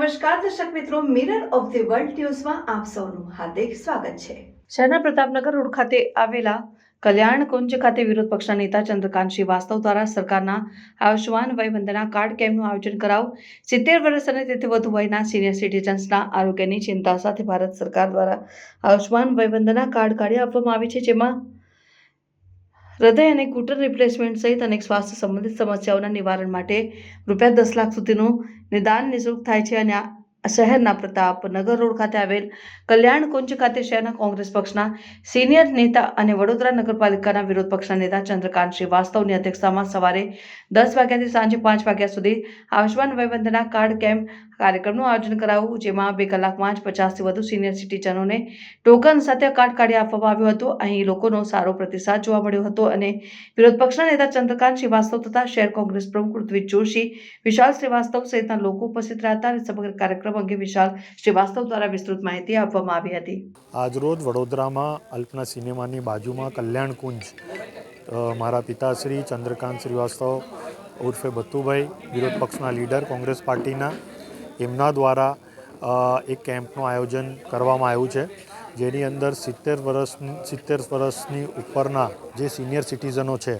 નમસ્કાર દર્શક મિત્રો, મિરર ઓફ ધ વર્લ્ડ ન્યૂઝમાં આપ સૌનું હાર્દિક સ્વાગત છે। શહેરના પ્રતાપનગર રોડ ખાતે આવેલા કલ્યાણ કુંજ ખાતે વિરોધ પક્ષના નેતા ચંદ્રકાંત શ્રીવાસ્તવ દ્વારા સરકારના આયુષ્માન વય વંદના કાર્ડ કેમ્પનું આયોજન કરાયું। 70 વર્ષ અને તેથી વધુ વયના સિનિયર સિટીઝન્સના આરોગ્યની ચિંતા સાથે ભારત સરકાર દ્વારા આયુષ્માન વય વંદના કાર્ડ કાઢી આપવામાં આવે છે, જેમાં હૃદય અને ઘૂંટણ રિપ્લેસમેન્ટ સહિત અનેક સ્વાસ્થ્ય સંબંધિત સમસ્યાઓના નિવારણ માટે રૂપિયા 10 લાખ સુધીનું નિદાન નિઃશુલ્ક થાય છે। અને શહેરના પ્રતાપનગર રોડ ખાતે આવેલ કલ્યાણ કુંજ ખાતે શહેરના કોંગ્રેસ પક્ષના સિનિયર નેતા અને વડોદરા નગરપાલિકાના વિરોધ પક્ષના નેતા ચંદ્રકાંત શ્રીવાસ્તવની અધ્યક્ષતામાં સવારે 10 વાગ્યાથી સાંજે 5 વાગ્યા સુધી આયુષ્માન વય વંદના કાર્ડ કેમ્પ કાર્યક્રમનું આયોજન કરાયું, જેમાં 2 કલાકમાં જ 50થી વધુ સિનિયર સિટીઝનોને ટોકન સાથે કાર્ડ કાઢી આપવામાં આવ્યું હતું। અહીં લોકોનો સારો પ્રતિસાદ જોવા મળ્યો હતો અને વિરોધ પક્ષના નેતા ચંદ્રકાંત શ્રીવાસ્તવ તથા શહેર કોંગ્રેસ પ્રમુખ ઋત્વિજ જોશી, વિશાલ શ્રીવાસ્તવ સહિતના લોકો ઉપસ્થિત રહ્યા હતા। સમગ્ર કાર્યક્રમ અંગે વિશાલ શ્રીવાસ્તવ દ્વારા વિસ્તૃત માહિતી આપવામાં આવી હતી। આજરોજ વડોદરામાં અલ્પના સિનેમાની બાજુમાં કલ્યાણ કુંજ મારા પિતાશ્રી ચંદ્રકાંત શ્રીવાસ્તવ ઉર્ફે બતુભાઈ, વિરોધ પક્ષના લીડર કોંગ્રેસ પાર્ટીના, એમના દ્વારા એક કેમ્પનું આયોજન કરવામાં આવ્યું છે, જેની અંદર 70 વર્ષની ઉપરના જે સિનિયર સિટીઝનો છે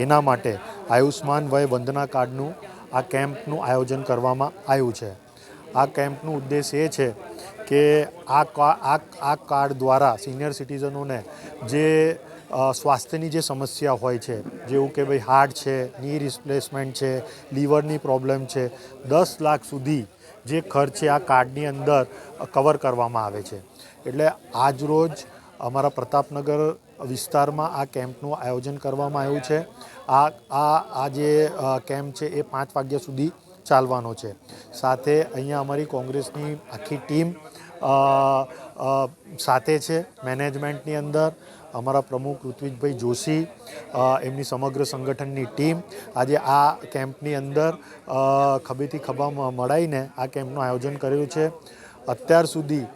એના માટે આયુષ્માન વય વંદના કાર્ડનું આ કેમ્પનું આયોજન કરવામાં આવ્યું છે। આ કેમ્પનો ઉદ્દેશ એ છે કે આ કાર્ડ દ્વારા સિનિયર સિટીઝનોને જે સ્વાસ્થ્યની જે સમસ્યા હોય છે, જેવું કે ભાઈ હાર્ટ છે, ની રિપ્લેસમેન્ટ છે, લીવરની પ્રોબ્લેમ છે, 10 લાખ સુધી જે ખર્ચ છે આ કાર્ડની અંદર કવર કરવામાં આવે છે। એટલે આજરોજ અમારા પ્રતાપનગર વિસ્તારમાં આ કેમ્પનું આયોજન કરવામાં આવ્યું છે। આ જે કેમ્પ છે એ 5 વાગ્યા સુધી ચાલવાનો છે। સાથે અહીંયા અમારી કોંગ્રેસની આખી ટીમ સાથે છે, મેનેજમેન્ટની અંદર અમારા પ્રમુખ ઋત્વિજભાઈ જોશી, એમની સમગ્ર સંગઠનની ટીમ આજે આ કેમ્પની અંદર ખભેથી ખભા મળાઈને આ કેમ્પનું આયોજન કરેલું છે। અત્યાર સુધી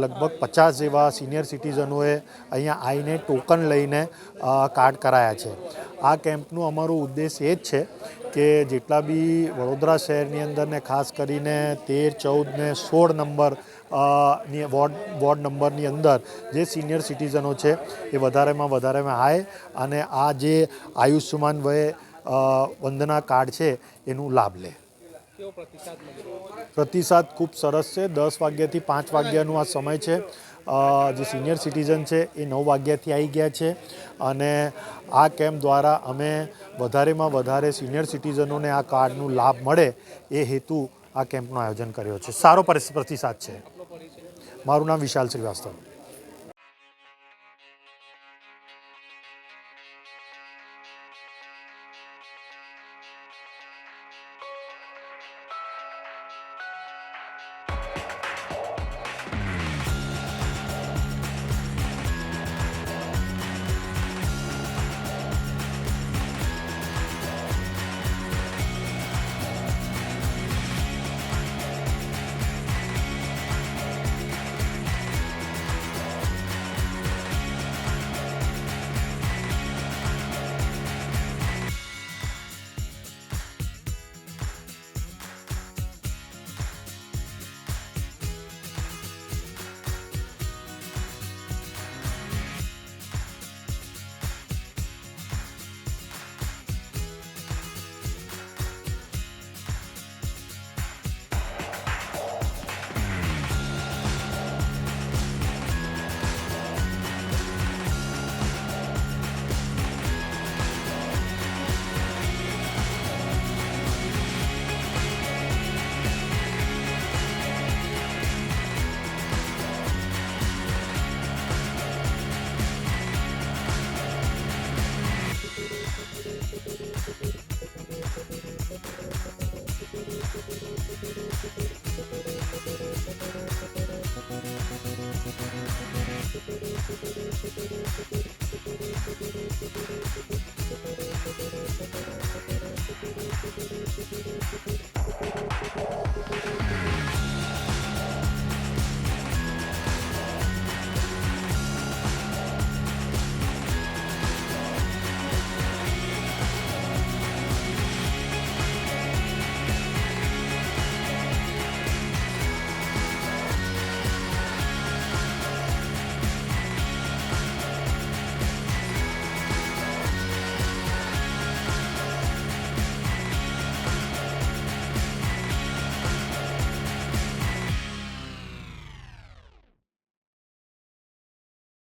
લગભગ 50 જેવા સિનિયર સિટીઝનોએ અહીંયા આવીને ટોકન લઈને કાર્ડ કરાયા છે। આ કેમ્પનું અમારો ઉદ્દેશ એ જ છે કે જેટલા બી વડોદરા શહેરની અંદર ને ખાસ કરીને 13, 14 ને 16 નંબર ની વોર્ડ નંબરની અંદર જે સિનિયર સિટીઝનો છે એ વધારેમાં આવે અને આ જે આયુષ્યમાન વય વંદના કાર્ડ છે એનું લાભ લે। પ્રતિસાદ ખૂબ સરસ છે। 10 વાગ્યાથી 5 વાગ્યાનું આ સમય છે। જે સિનિયર સિટીઝન છે એ 9 વાગ્યાથી આવી ગયા છે અને આ કેમ્પ દ્વારા અમે વધારેમાં વધારે સિનિયર સિટીઝનોને આ કાર્ડનું લાભ મળે એ હેતુ આ કેમ્પનું આયોજન કર્યો છે। સારો પ્રતિસાદ છે। મારું નામ વિશાલ શ્રીવાસ્તવ।